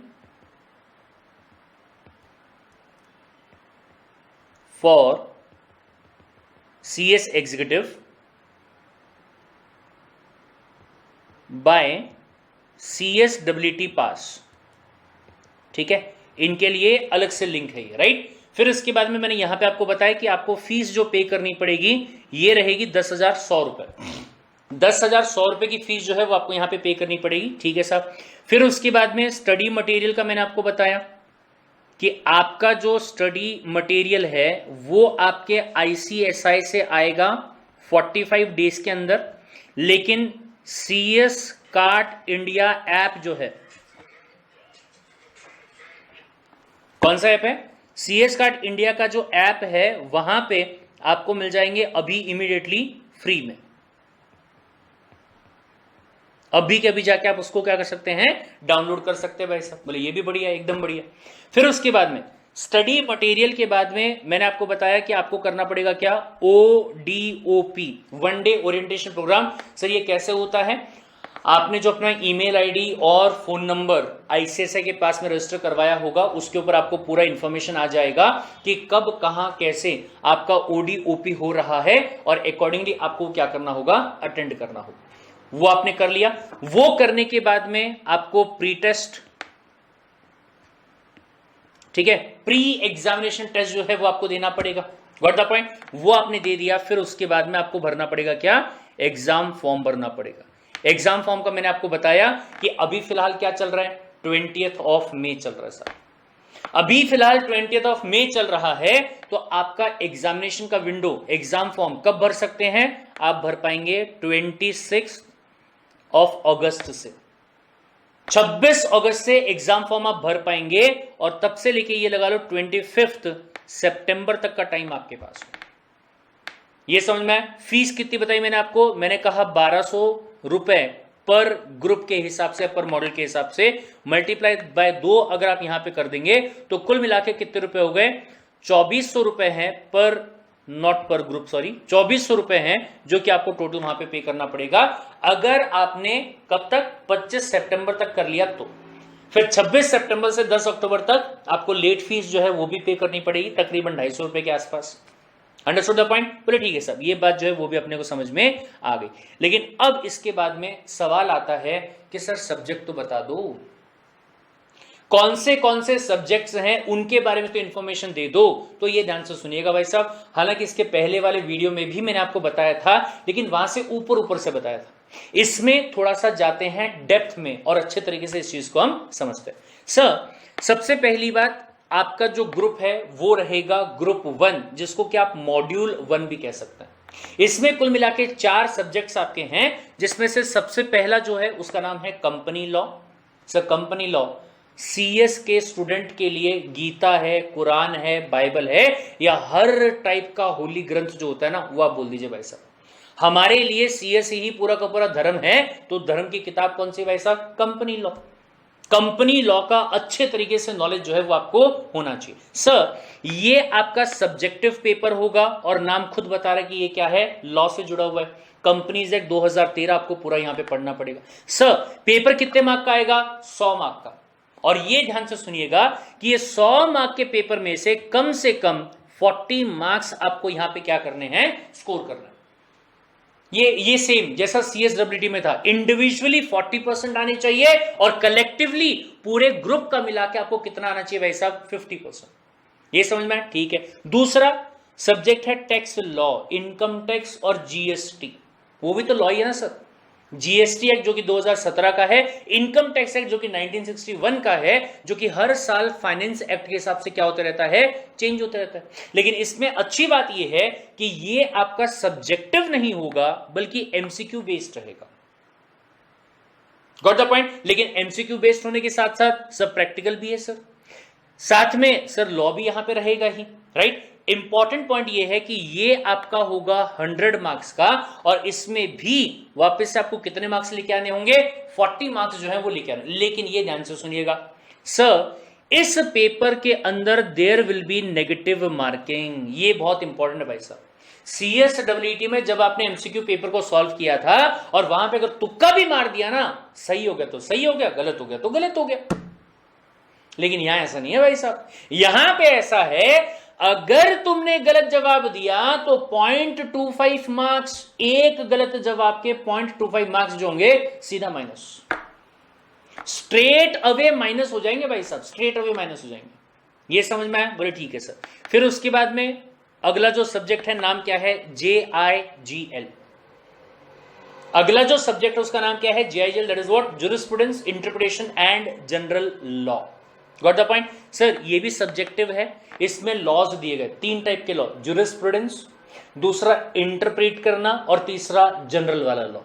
for CS executive by CSWT pass, ठीक है, इनके लिए अलग से लिंक है ये, राइट। फिर इसके बाद में मैंने यहां पे आपको बताया कि आपको फीस जो पे करनी पड़ेगी ये रहेगी 10,100 रुपए। 10,100 रुपए की फीस जो है वो आपको यहां पे पे करनी पड़ेगी, ठीक है साहब। फिर उसके बाद में स्टडी मटेरियल का मैंने आपको बताया कि आपका जो स्टडी मटेरियल है वो आपके ICSI से आएगा 45 डेज के अंदर, लेकिन CS कार्ट इंडिया ऐप जो है, कौन सा ऐप है, CS कार्ट इंडिया का जो ऐप है वहां पे आपको मिल जाएंगे अभी इमीडिएटली फ्री में। अभी के अभी जाके आप उसको क्या कर सकते हैं, डाउनलोड कर सकते हैं भाई साहब। बोले ये भी बढ़िया, एकदम बढ़िया। फिर उसके बाद में स्टडी मटेरियल के बाद में मैंने आपको बताया कि आपको करना पड़ेगा क्या, ODOP, one day orientation programme. Sir ये कैसे होता है, आपने जो अपना ईमेल आईडी और फोन नंबर ICSI के पास में रजिस्टर करवाया होगा उसके ऊपर आपको पूरा इंफॉर्मेशन आ जाएगा कि कब कहां कैसे आपका ODOP हो रहा है, और अकॉर्डिंगली आपको क्या करना होगा, अटेंड करना होगा। वो आपने कर लिया। वो करने के बाद में आपको प्री टेस्ट, ठीक है, प्री एग्जामिनेशन टेस्ट जो है वो आपको देना पड़ेगा। गॉट द पॉइंट, वो आपने दे दिया। फिर उसके बाद में आपको भरना पड़ेगा क्या, एग्जाम फॉर्म भरना पड़ेगा। एग्जाम फॉर्म का मैंने आपको बताया कि अभी फिलहाल क्या चल रहा है, 20th ऑफ मई चल रहा है सर। अभी फिलहाल 20th ऑफ मई चल रहा है, तो आपका एग्जामिनेशन का विंडो, एग्जाम फॉर्म कब भर सकते हैं, आप भर पाएंगे 26 ऑफ अगस्त से। 26 अगस्त से एग्जाम फॉर्म आप भर पाएंगे, और तब से लेके ये लगा लो 25 सितंबर तक का टाइम आपके पास है। ये समझ में आया। फीस कितनी बताई मैंने आपको, मैंने कहा 1200 रुपए पर ग्रुप के हिसाब से, पर मॉडल के हिसाब से, मल्टीप्लाई बाय 2 अगर आप यहां पे कर देंगे तो कुल मिला के कितने रुपए हो गए, 2400 रुपए हैं पर, नॉट पर ग्रुप, सॉरी, 2400 रुपए हैं जो कि आपको टोटल वहां पे करना पड़ेगा। अगर आपने कब तक, 25 सितंबर तक कर लिया तो। फिर 26 सितंबर से 10 अक्टूबर तक आपको लेट फीस जो है वो भी पे करनी पड़ेगी, तकरीबन 250 रुपए के आसपास। Understood the point. बोले ठीक है साहब, ये बात जो है वो भी अपने को समझ में आ गई। लेकिन अब इसके बाद में सवाल आता है कि सर सब्जेक्ट तो बता दो, कौन से सब्जेक्ट्स हैं उनके बारे में तो इंफॉर्मेशन दे दो। तो ये ध्यान से सुनिएगा भाई साहब, हालांकि इसके पहले वाले वीडियो में भी मैंने आपको बताया था, लेकिन वहां से ऊपर से बताया था। इसमें थोड़ा सा जाते हैं डेप्थ में और अच्छे तरीके से इस चीज को हम समझते हैं। सर सबसे पहली बात, आपका जो ग्रुप है वो रहेगा ग्रुप 1, जिसको कि आप मॉड्यूल 1 भी कह सकते हैं। इसमें कुल मिला के 4 सब्जेक्ट्स आपके हैं, जिसमें से सबसे पहला जो है उसका नाम है company law. Sir company law CS के स्टूडेंट के लिए गीता है, कुरान है, बाइबल है, या हर टाइप का होली ग्रंथ जो होता है ना, वो आप बोल दीजिए भाई साहब। हमारे लिए CS ही पूरा का पूरा धर्म है, तो धर्म की किताब कौन सी भाई साहब, कंपनी लॉ। कंपनी लॉ का अच्छे तरीके से नॉलेज जो है वो आपको होना चाहिए। सर ये आपका सब्जेक्टिव पेपर होगा, और नाम खुद बता रहा है कि ये क्या है, लॉ से जुड़ा हुआ है। कंपनीज एक्ट 2013 आपको पूरा यहां पे पढ़ना पड़ेगा। सर पेपर कितने मार्क का आएगा, 100 मार्क का। और ये ध्यान से सुनिएगा कि ये 100 मार्क के पेपर में से कम 40 मार्क्स आपको यहां पे क्या करने हैं, स्कोर करना है। ये सेम जैसा CSWT में था, इंडिविजुअली 40% आने चाहिए, और कलेक्टिवली पूरे ग्रुप का मिला के आपको कितना आना चाहिए भाई साहब, 50%। ये समझ में, ठीक है। दूसरा सब्जेक्ट है टैक्स लॉ, इनकम टैक्स और GST, वो भी तो लॉ ही है ना सर, जीएसटी एक्ट जो कि 2017 का है, इनकम टैक्स एक्ट जो कि 1961 का है, जो कि हर साल फाइनेंस एक्ट के हिसाब से क्या होता रहता है, चेंज होता रहता है। लेकिन इसमें अच्छी बात यह है कि ये आपका सब्जेक्टिव नहीं होगा बल्कि एमसीक्यू बेस्ड रहेगा। Got the point. लेकिन एमसीक्यू बेस्ड होने के साथ साथ सब प्रैक्टिकल भी है सर, साथ में सर लॉ भी यहां पे रहेगा ही, राइट। इंपॉर्टेंट पॉइंट ये है कि ये आपका होगा 100 मार्क्स का, और इसमें भी वापस से आपको कितने मार्क्स लेके आने होंगे, 40 मार्क्स जो है वो लेके आने। लेकिन ये ध्यान से सुनिएगा सर, इस पेपर के अंदर there will be negative marking. ये बहुत इंपॉर्टेंट है भाई साहब। CSEET में जब आपने एमसीक्यू पेपर को सॉल्व किया था और वहां पे अगर तुक्का भी मार दिया ना, सही हो गया तो सही हो गया, गलत हो गया तो गलत हो गया। लेकिन यहां ऐसा नहीं है भाई साहब, यहां पे ऐसा है अगर तुमने गलत जवाब दिया तो 0.25 मार्क्स, एक गलत जवाब के 0.25 मार्क्स जो होंगे सीधा माइनस, स्ट्रेट अवे माइनस हो जाएंगे भाई साहब, स्ट्रेट अवे माइनस हो जाएंगे। ये समझ में आया, बोले ठीक है सर। फिर उसके बाद में अगला जो सब्जेक्ट है नाम क्या है, JIGL। अगला जो सब्जेक्ट है उसका नाम क्या है, JIGL, that is what, jurisprudence, interpretation and general law. Got the point sir. ये भी सब्जेक्टिव है, इसमें लॉज दिए गए, 3 टाइप के लॉ, ज्यूरिस्प्रूडेंस, दूसरा इंटरप्रेट करना और तीसरा जनरल वाला लॉ।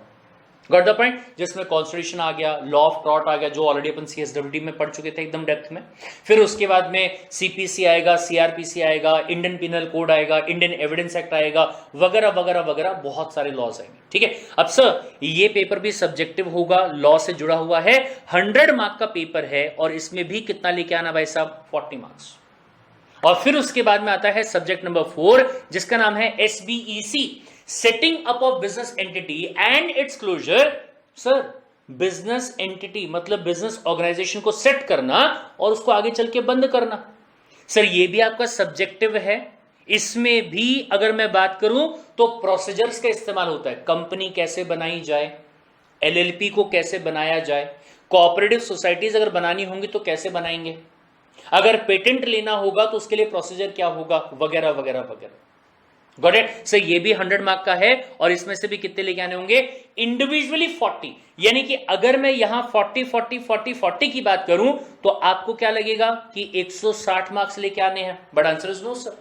गॉट द पॉइंट, जिसमें कॉन्स्टिट्यूशन आ गया, लॉ ऑफ टॉर्ट आ गया, जो ऑलरेडी अपन CSWT में पढ़ चुके थे एकदम डेप्थ में। फिर उसके बाद में CPC आएगा, CRPC आएगा, इंडियन पिनल कोड आएगा, इंडियन एविडेंस एक्ट आएगा, वगैरह वगैरह वगैरह, बहुत सारे लॉज आएंगे। ठीक है। अब सर ये पेपर भी सब्जेक्टिव होगा, लॉ से जुड़ा हुआ है, 100 मार्क का पेपर है, और इसमें भी कितना लेके आना भाई साहब, 40 मार्क्स। और फिर उसके बाद में आता है सब्जेक्ट नंबर 4, जिसका नाम है SBEC, setting up of business entity and its closure. Sir business entity मतलब बिजनेस ऑर्गेनाइजेशन को सेट करना और उसको आगे चल के बंद करना। सर ये भी आपका सब्जेक्टिव है। इसमें भी अगर मैं बात करूं तो प्रोसीजर्स का इस्तेमाल होता है, कंपनी कैसे बनाई जाए, LLP को कैसे बनाया जाए, कोऑपरेटिव सोसाइटीज अगर बनानी होंगी तो कैसे बनाएंगे, अगर पेटेंट लेना होगा तो उसके लिए प्रोसीजर क्या होगा, वगैरह वगैरह वगैरह। Got it. सर ये भी 100 मार्क का है, और इसमें से भी कितने लेके आने होंगे, इंडिविजुअली 40। यानी कि अगर मैं यहां 40 40 40 40 की बात करूं तो आपको क्या लगेगा कि 160 मार्क्स लेके आने हैं। But answer is no sir.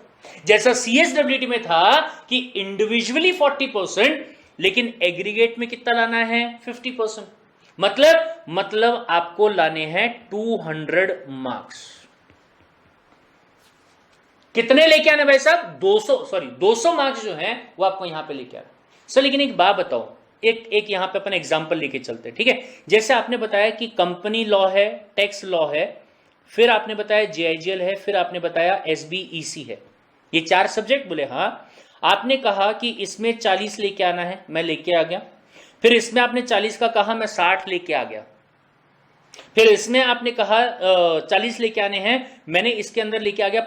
जैसा CSWT में था कि इंडिविजुअली 40%, लेकिन एग्रीगेट में कितना लाना है, 50%। मतलब आपको लाने हैं 200 मार्क्स। कितने लेके आने भाई साहब, 200 मार्क्स जो हैं वो आपको यहां पे लेके आना। सर लेकिन एक बात बताओ, एक यहां पे अपन एग्जांपल लेके चलते हैं, ठीक है। जैसे आपने बताया कि कंपनी लॉ है, टैक्स लॉ है, फिर आपने बताया JIGL है, फिर आपने बताया SBEC है, ये 4 सब्जेक्ट बोले। हाँ, आपने कहा कि इसमें 40 लेके आना है, मैं लेके आ गया। फिर इसमें आपने 40 का कहा, मैं 60 लेके आ गया। फिर इसमें आपने कहा 40 लेके आने हैं, मैंने इसके अंदर लेके आ गया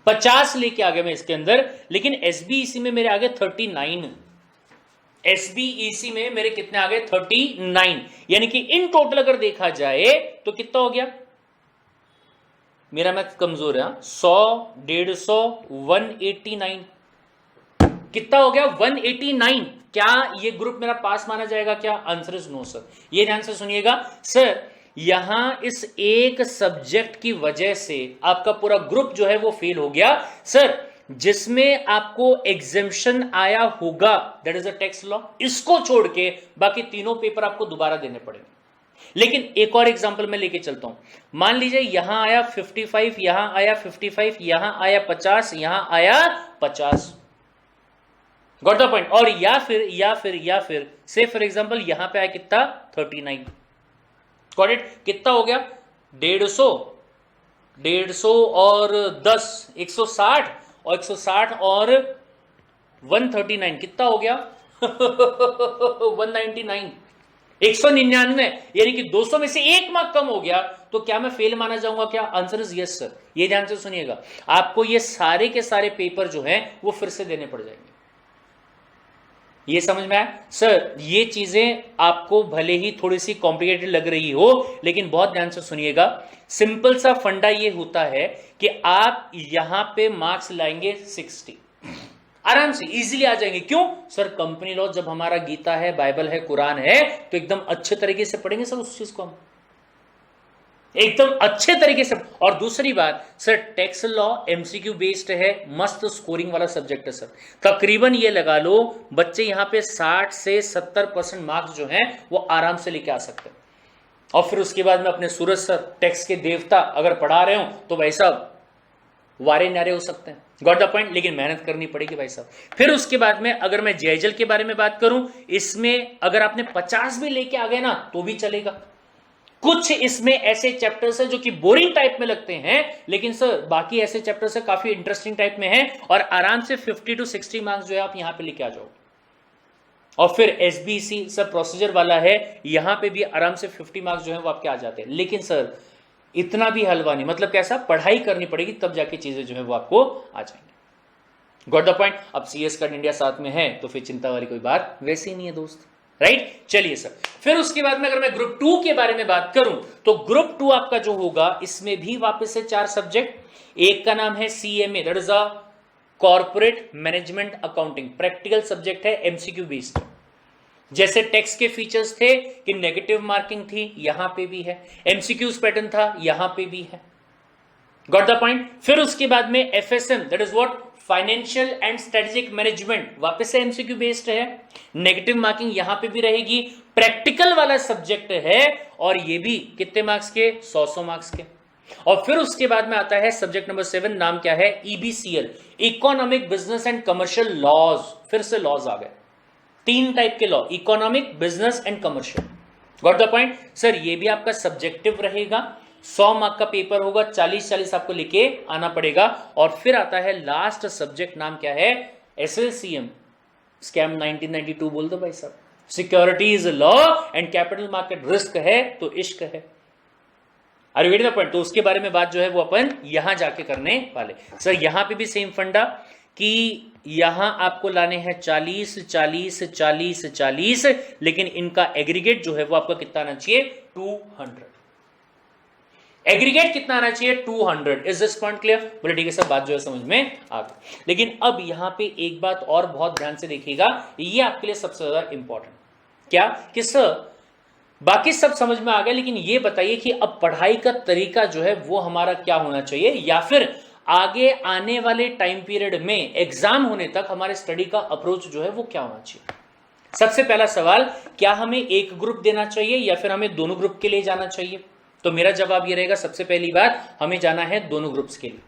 50 लेके आ गया मैं इसके अंदर। लेकिन SBEC में मेरे आ गए 39। SBEC में मेरे कितने आ गए, 39। यानी कि इन टोटल अगर देखा जाए तो कितना हो गया, मेरा मैथ कमजोर है, 100 150 189। कितना हो गया, 189। क्या ये ग्रुप मेरा पास माना जाएगा क्या, आंसर इज नो सर। ये ध्यान से सुनिएगा सर, यहां इस एक सब्जेक्ट की वजह से आपका पूरा ग्रुप जो है वो फेल हो गया सर। जिसमें आपको एग्जेम्पशन आया होगा that is a tax law, इसको छोड़ के बाकी तीनों पेपर आपको दोबारा देने पड़ेंगे। लेकिन एक और एग्जांपल मैं लेके चलता हूं। मान लीजिए यहां आया 55, यहां आया 55, यहां आया 50, यहां आया 50। Got the point. और या फिर से फॉर एग्जांपल यहां पे आया कितना, 39। Got it. कितना हो गया, 150 और 10 160, और 160 और 139 कितना हो गया 199, 199। यानी कि 200 में से 1 मार्क कम हो गया, तो क्या मैं फेल माना जाऊंगा क्या, आंसर इज यस सर। ये ध्यान से सुनिएगा, आपको ये सारे के सारे पेपर जो हैं वो फिर से देने पड़ जाएंगे। ये समझ में आया सर। ये चीजें आपको भले ही थोड़ी सी कॉम्प्लिकेटेड लग रही हो, लेकिन बहुत ध्यान से सुनिएगा। सिंपल सा फंडा ये होता है कि आप यहां पे मार्क्स लाएंगे 60, आराम से इजीली आ जाएंगे। क्यों सर? कंपनी लॉ जब हमारा गीता है, बाइबल है, कुरान है, तो एकदम अच्छे तरीके से पढ़ेंगे सर उस चीज को हम एकदम अच्छे तरीके से। और दूसरी बात sir, tax law MCQ based है, मस्त स्कोरिंग वाला सब्जेक्ट है सर। तकरीबन ये लगा लो बच्चे यहां पे 60 से 70% मार्क्स जो हैं वो आराम से लेके आ सकते हैं। और फिर उसके बाद में अपने सूरज सर टैक्स के देवता अगर पढ़ा रहे हो तो भाई साहब वारे नारे हो सकते हैं, गॉट द पॉइंट, लेकिन मेहनत करनी पड़ेगी भाई साहब। फिर उसके बाद में अगर मैं जेएजएल के बारे में बात करूं, इसमें अगर आपने 50 भी लेके आ गए ना तो भी चलेगा। कुछ इसमें ऐसे चैप्टर्स हैं जो कि बोरिंग टाइप में लगते हैं, लेकिन सर बाकी ऐसे चैप्टर्स है काफी इंटरेस्टिंग टाइप में हैं और आराम से 50 to 60 मार्क्स जो है आप यहां पे लेके आ जाओगे। और फिर एसबीसी सर प्रोसीजर वाला है, यहां पे भी आराम से 50 मार्क्स जो है वो आपके आ जाते हैं। लेकिन सर इतना भी हलवा नहीं, मतलब कैसा, पढ़ाई करनी पड़ेगी तब जाके चीजें जो है वो आपको आ जाएंगे। Got the point. अब सीएस का इंडिया साथ में है तो फिर चिंता वाली कोई बात वैसी नहीं है दोस्त, राइट। चलिए सर, फिर उसके बाद में अगर मैं ग्रुप 2 के बारे में बात करूं तो ग्रुप 2 आपका जो होगा इसमें भी वापस से 4 सब्जेक्ट। एक का नाम है CMA, that is a corporate management accounting, practical subject है, एमसीक्यू बेस्ड। जैसे टेक्स्ट के फीचर्स थे कि नेगेटिव मार्किंग थी, यहां पे भी है, एमसीक्यूज पैटर्न था, यहां पे भी है, गॉट द पॉइंट। फिर उसके बाद में FSM, that is what, financial and strategic management, वापस से एमसीक्यू बेस्ड है, नेगेटिव मार्किंग यहां पे भी रहेगी, प्रैक्टिकल वाला सब्जेक्ट है और ये भी कितने मार्क्स के, 100 मार्क्स के। और फिर उसके बाद में आता है सब्जेक्ट नंबर 7, नाम क्या है, EBCL, economic business and commercial laws. फिर से लॉज आ गए, 3 टाइप के law, economic, business and commercial, got the point. Sir ये भी आपका सब्जेक्टिव रहेगा, 100 मार्क का पेपर होगा, 40-40 आपको लेके आना पड़ेगा। और फिर आता है लास्ट सब्जेक्ट, नाम क्या है, एसएलसीएम, स्कैम 1992 बोल दो भाई साहब, securities law and capital market risk है तो इश्क है। Are you getting the point? तो उसके बारे में बात जो है वो अपन यहां जाके करने वाले। सर यहां पे भी सेम फंडा कि यहां आपको लाने हैं 40 40 40 40, लेकिन इनका एग्रीगेट जो है वो आपका कितना आना चाहिए, 200। एग्रीगेट कितना आना चाहिए, 200। Is this point clear? बोले ठीक है सब बात जो है समझ में आ गई। लेकिन अब यहां पे एक बात और बहुत ध्यान से देखिएगा, ये आपके लिए सबसे ज्यादा इंपॉर्टेंट, क्या कि सर बाकी सब समझ में आ गया, लेकिन ये बताइए कि अब पढ़ाई का तरीका जो है वो हमारा क्या होना चाहिए, या फिर आगे आने वाले टाइम पीरियड में एग्जाम होने तक हमारे स्टडी का अप्रोच जो है वो क्या होना चाहिए। सबसे पहला सवाल, क्या हमें एक ग्रुप देना चाहिए या फिर हमें दोनों ग्रुप के लिए जाना चाहिए? तो मेरा जवाब ये रहेगा, सबसे पहली बात हमें जाना है दोनों ग्रुप्स के लिए,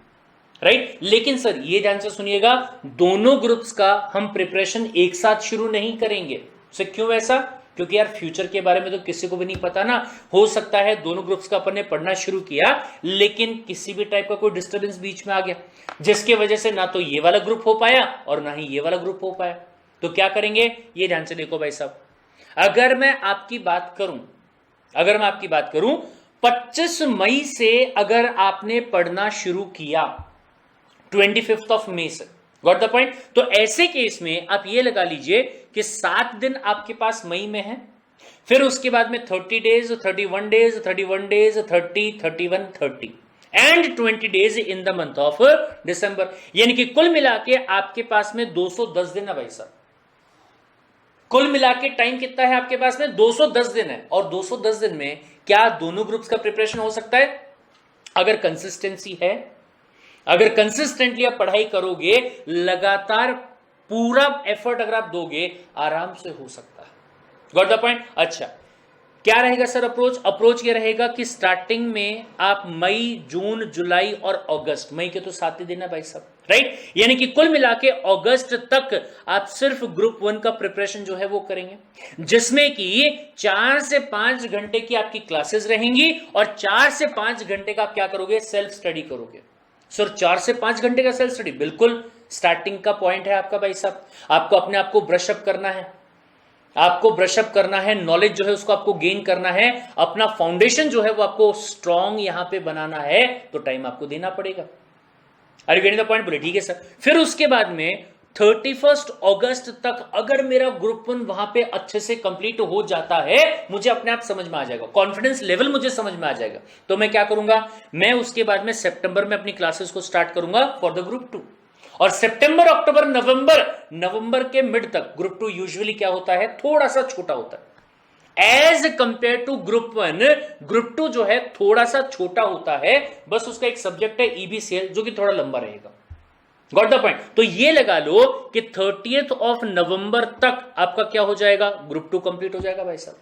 राइट। लेकिन सर ये ध्यान से सुनिएगा, दोनों ग्रुप्स का हम प्रिपरेशन एक साथ शुरू नहीं करेंगे। सर क्यों ऐसा? क्योंकि यार फ्यूचर के बारे में तो किसी को भी नहीं पता ना, हो सकता है दोनों ग्रुप्स का अपन ने पढ़ना शुरू किया लेकिन किसी भी टाइप का कोई डिस्टर्बेंस बीच में आ गया, जिसके वजह से ना तो ये वाला ग्रुप हो पाया और ना ही ये वाला ग्रुप हो पाया। तो क्या करेंगे, ये ध्यान से देखो भाई साहब, अगर मैं आपकी बात करूं 25 मई से अगर आपने पढ़ना शुरू किया 25 मई से, गॉट द पॉइंट, तो ऐसे केस में आप ये लगा लीजिए कि 7 दिन आपके पास मई में है, फिर उसके बाद में 30 days, 31 days, 31 days, 30, 31, 30 and 20 days in the month of December, यानी कि कुल मिला के आपके पास में 210 दिन है भाई साहब। कुल मिला के टाइम कितना है आपके पास में, 210 दिन है। और 210 दिन में क्या दोनों ग्रुप्स का प्रिपरेशन हो सकता है? अगर कंसिस्टेंसी है, अगर कंसिस्टेंटली आप पढ़ाई करोगे, लगातार पूरा एफर्ट अगर आप दोगे, आराम से हो सकता है, गॉट द पॉइंट। अच्छा क्या रहेगा सर अप्रोच ये रहेगा कि स्टार्टिंग में आप मई, जून, जुलाई और अगस्त, मई के तो 7 ही दिन है भाई साहब, राइट, यानी कि कुल मिला के अगस्त तक आप सिर्फ ग्रुप 1 का प्रिपरेशन जो है वो करेंगे, जिसमें कि 4 से 5 घंटे की आपकी क्लासेस रहेंगी और 4 से 5 घंटे का आप क्या करोगे, सेल्फ स्टडी करोगे। सर 4 से 5 घंटे का सेल्फ स्टडी, बिल्कुल स्टार्टिंग का पॉइंट है आपका भाई साहब। आपको अपने आप को ब्रशअप करना है, नॉलेज जो है उसको आपको गेन करना है, अपना फाउंडेशन जो है वो आपको स्ट्रॉन्ग यहां पे बनाना है, तो टाइम आपको देना पड़ेगा। Are you getting the point? बोले ठीक है सर। फिर उसके बाद में 31 अगस्त तक अगर मेरा ग्रुप 1 वहां पे अच्छे से कंप्लीट हो जाता है, मुझे अपने आप समझ में आ जाएगा, कॉन्फिडेंस लेवल मुझे समझ में आ जाएगा, तो मैं क्या करूंगा, मैं उसके बाद में सितंबर में अपनी क्लासेस को स्टार्ट करूंगा फॉर द ग्रुप 2। और सितंबर, अक्टूबर, नवंबर के मिड तक ग्रुप 2 यूजुअली क्या होता है, थोड़ा सा छोटा होता है as compare to group 1। Group 2 जो है थोड़ा सा छोटा होता है, बस उसका एक सब्जेक्ट है ईबीसीएल जो कि थोड़ा लंबा रहेगा। Got the point? तो ये लगा लो कि 30th ऑफ नवंबर तक आपका क्या हो जाएगा, ग्रुप 2 कंप्लीट हो जाएगा भाई साहब।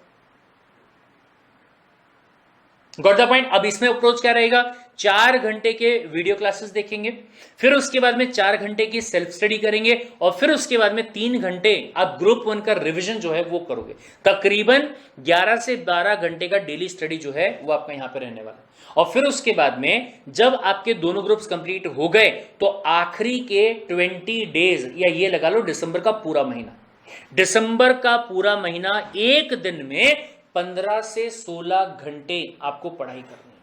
Got the point? अब इसमें अप्रोच क्या रहेगा, 4 घंटे के वीडियो क्लासेस देखेंगे, फिर उसके बाद में 4 घंटे की सेल्फ स्टडी करेंगे, और फिर उसके बाद में 3 घंटे आप ग्रुप 1 का रिवीजन जो है वो करोगे। तकरीबन 11 से 12 घंटे का डेली स्टडी जो है वो आपका यहां पे रहने वाला है। और फिर उसके बाद में जब आपके दोनों ग्रुप्स कंप्लीट हो गए तो आखिरी के 20 डेज, या ये लगा लो दिसंबर का पूरा महीना, दिसंबर का पूरा महीना एक दिन में 15 से 16 घंटे आपको पढ़ाई करनी है।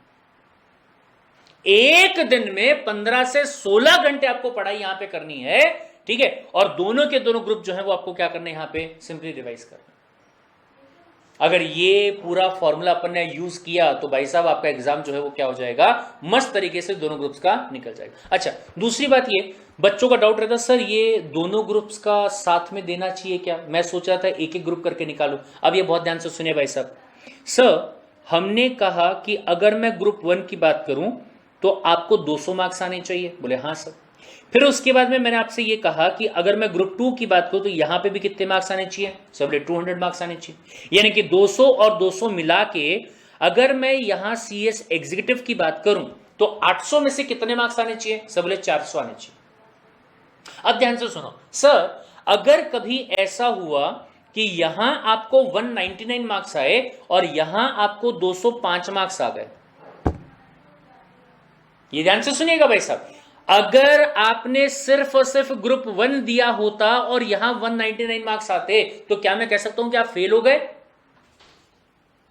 एक दिन में 15 से 16 घंटे आपको पढ़ाई यहां पे करनी है, ठीक है। और दोनों के दोनों ग्रुप जो है वो आपको क्या करना है, यहां पे सिंपली रिवाइज करना। अगर ये पूरा फॉर्मूला अपन ने यूज किया तो भाई साहब आपका एग्जाम जो है वो क्या हो जाएगा, मस्त तरीके से दोनों ग्रुप्स का निकल जाएगा। अच्छा, दूसरी बात ये, बच्चों का डाउट रहता सर ये दोनों ग्रुप्स का साथ में देना चाहिए क्या, मैं सोच रहा था एक एक ग्रुप करके निकालूं। अब ये बहुत ध्यान से सुनिए भाई साहब। सर हमने कहा कि अगर मैं ग्रुप 1 की बात करूं तो आपको 200 मार्क्स आने चाहिए, बोले हाँ सर। फिर उसके बाद में मैंने आपसे ये कहा कि अगर मैं ग्रुप 2 की बात करूं तो यहां पे भी कितने मार्क्स आने चाहिए, सब 200 मार्क्स आने चाहिए, यानी कि 200 और 200 मिला के अगर मैं यहां सीएस एग्जीक्यूटिव की बात करूं तो 800 में से कितने मार्क्स आने चाहिए, सब बोले 400 आने चाहिए। अब ध्यान से सुनो सर, अगर कभी ऐसा हुआ कि यहां आपको 199 मार्क्स आए और यहां आपको 205 मार्क्स आ गए, ये ध्यान से सुनिएगा भाई साहब, अगर आपने सिर्फ और सिर्फ ग्रुप 1 दिया होता और यहां 199 मार्क्स आते तो क्या मैं कह सकता हूं कि आप फेल हो गए,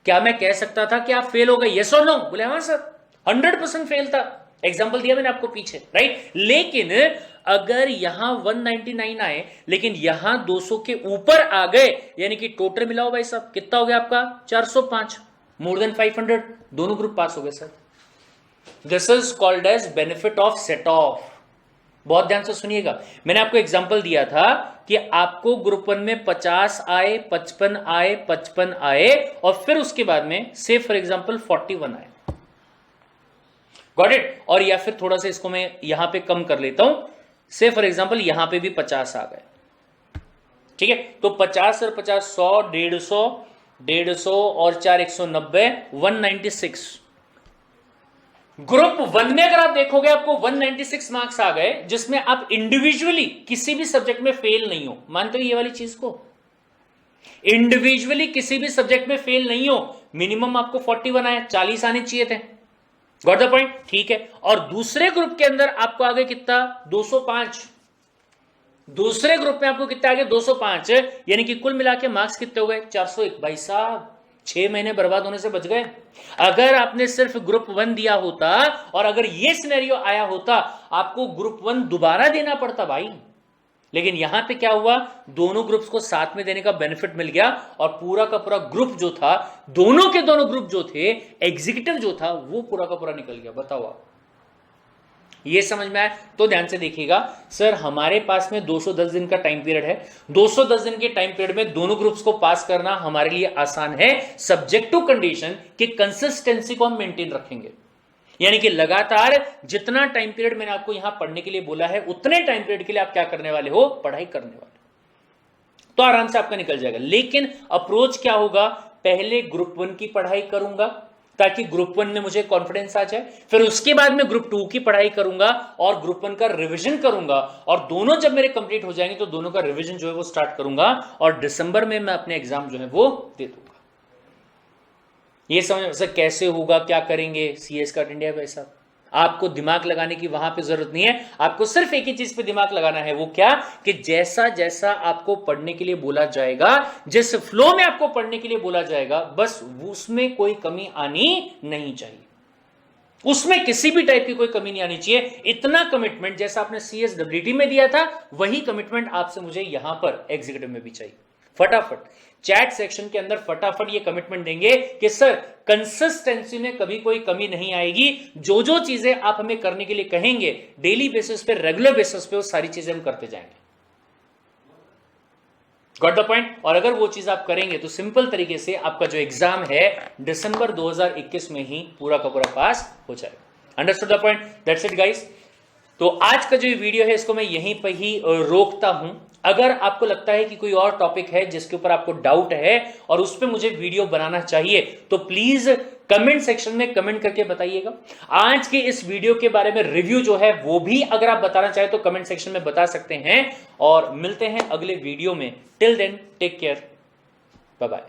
क्या मैं कह सकता था कि आप फेल हो गए, यस और नो, बोले हाँ सर 100% फेल था, एग्जांपल दिया मैंने आपको पीछे, राइट। लेकिन अगर यहां 199 आए लेकिन यहां 200 के ऊपर आ गए, यानी कि टोटल मिलाओ भाई साहब कितना हो गया आपका 405, मोर देन 500, दोनों ग्रुप पास हो गए sir. This is called as benefit of set off. बहुत ध्यान से सुनिएगा, मैंने आपको एग्जांपल दिया था कि आपको ग्रुप 1 में 50 आए, 55 आए, 55 आए, और फिर उसके बाद में से फॉर एग्जांपल 41 आए। Got it? और या फिर थोड़ा सा इसको मैं यहां पे कम कर लेता हूं, से फॉर एग्जांपल यहां पे भी 50 आ गए, ठीक है। तो 50 और 50 100, 150 और 4 190, 196। ग्रुप 1 में अगर आप देखोगे आपको 196 मार्क्स आ गए, जिसमें आप इंडिविजुअली किसी भी सब्जेक्ट में फेल नहीं हो, मानते हो ये वाली चीज को, इंडिविजुअली किसी भी सब्जेक्ट में फेल नहीं हो, मिनिमम आपको 41 आए, 40 आने चाहिए थे। Got the point? ठीक है। और दूसरे ग्रुप के अंदर आपको आ गए कितना, 205। दूसरे ग्रुप में आपको कितना आ गया, 205, यानी कि कुल मिला के मार्क्स कितने हो गए, 401। भाई साहब 6 महीने बर्बाद होने से बच गए। अगर आपने सिर्फ ग्रुप 1 दिया होता और अगर ये सिनेरियो आया होता, आपको ग्रुप 1 दोबारा देना पड़ता भाई। लेकिन यहां पे क्या हुआ, दोनों ग्रुप्स को साथ में देने का बेनिफिट मिल गया, और पूरा का पूरा ग्रुप जो था, दोनों के दोनों ग्रुप जो थे, एग्जीक्यूटिव जो था, वो पूरा का पूरा निकल गया। बताओ आप, ये समझ में आया? तो ध्यान से देखिएगा सर, हमारे पास में 210 दिन का टाइम पीरियड है। 210 दिन के टाइम पीरियड में दोनों ग्रुप्स को पास करना हमारे लिए आसान है, सब्जेक्ट टू कंडीशन कि कंसिस्टेंसी को हम मेंटेन रखेंगे। यानी कि लगातार जितना टाइम पीरियड मैंने आपको यहां पढ़ने के लिए बोला है, उतने टाइम पीरियड के लिए आप क्या करने वाले हो, पढ़ाई करने वाले, तो आराम से आपका निकल जाएगा। लेकिन अप्रोच क्या होगा, पहले ग्रुप 1 की पढ़ाई करूंगा ताकि ग्रुप 1 में मुझे कॉन्फिडेंस आ जाए, फिर उसके बाद में ग्रुप 2 की पढ़ाई करूंगा और ग्रुप 1 का रिवीजन करूंगा, और दोनों जब मेरे कंप्लीट हो जाएंगे तो दोनों का रिवीजन जो है वो स्टार्ट करूंगा, और दिसंबर में मैं अपने एग्जाम जो है वो दे दूंगा। ये समझ सर कैसे होगा, क्या करेंगे, सीएस का इंडिया वैसा, आपको दिमाग लगाने की वहां पे जरूरत नहीं है, आपको सिर्फ एक ही चीज पे दिमाग लगाना है, वो क्या, कि जैसा जैसा आपको पढ़ने के लिए बोला जाएगा, जिस फ्लो में आपको पढ़ने के लिए बोला जाएगा, बस उसमें कोई कमी आनी नहीं चाहिए, उसमें किसी भी टाइप की कोई कमी नहीं आनी चाहिए। इतना कमिटमेंट जैसा आपने CSWT में दिया था, वही कमिटमेंट आपसे मुझे यहां पर एग्जीक्यूटिव में भी चाहिए। फटाफट चैट सेक्शन के अंदर फटाफट ये कमिटमेंट देंगे कि सर कंसिस्टेंसी में कभी कोई कमी नहीं आएगी, जो जो चीजें आप हमें करने के लिए कहेंगे डेली बेसिस पे, रेगुलर बेसिस पे, वो सारी चीजें हम करते जाएंगे। Got the point? और अगर वो चीज आप करेंगे तो सिंपल तरीके से आपका जो एग्जाम है दिसंबर 2021 में ही पूरा का पूरा पास हो जाएगा। Understood the point? That's it guys. तो आज का जो वीडियो है इसको मैं यहीं पर ही रोकता हूं। अगर आपको लगता है कि कोई और टॉपिक है जिसके ऊपर आपको डाउट है और उस पर मुझे वीडियो बनाना चाहिए तो प्लीज कमेंट सेक्शन में कमेंट करके बताइएगा। आज के इस वीडियो के बारे में रिव्यू जो है वो भी अगर आप बताना चाहें तो कमेंट सेक्शन में बता सकते हैं। और मिलते हैं अगले वीडियो में। Till then take care, bye bye.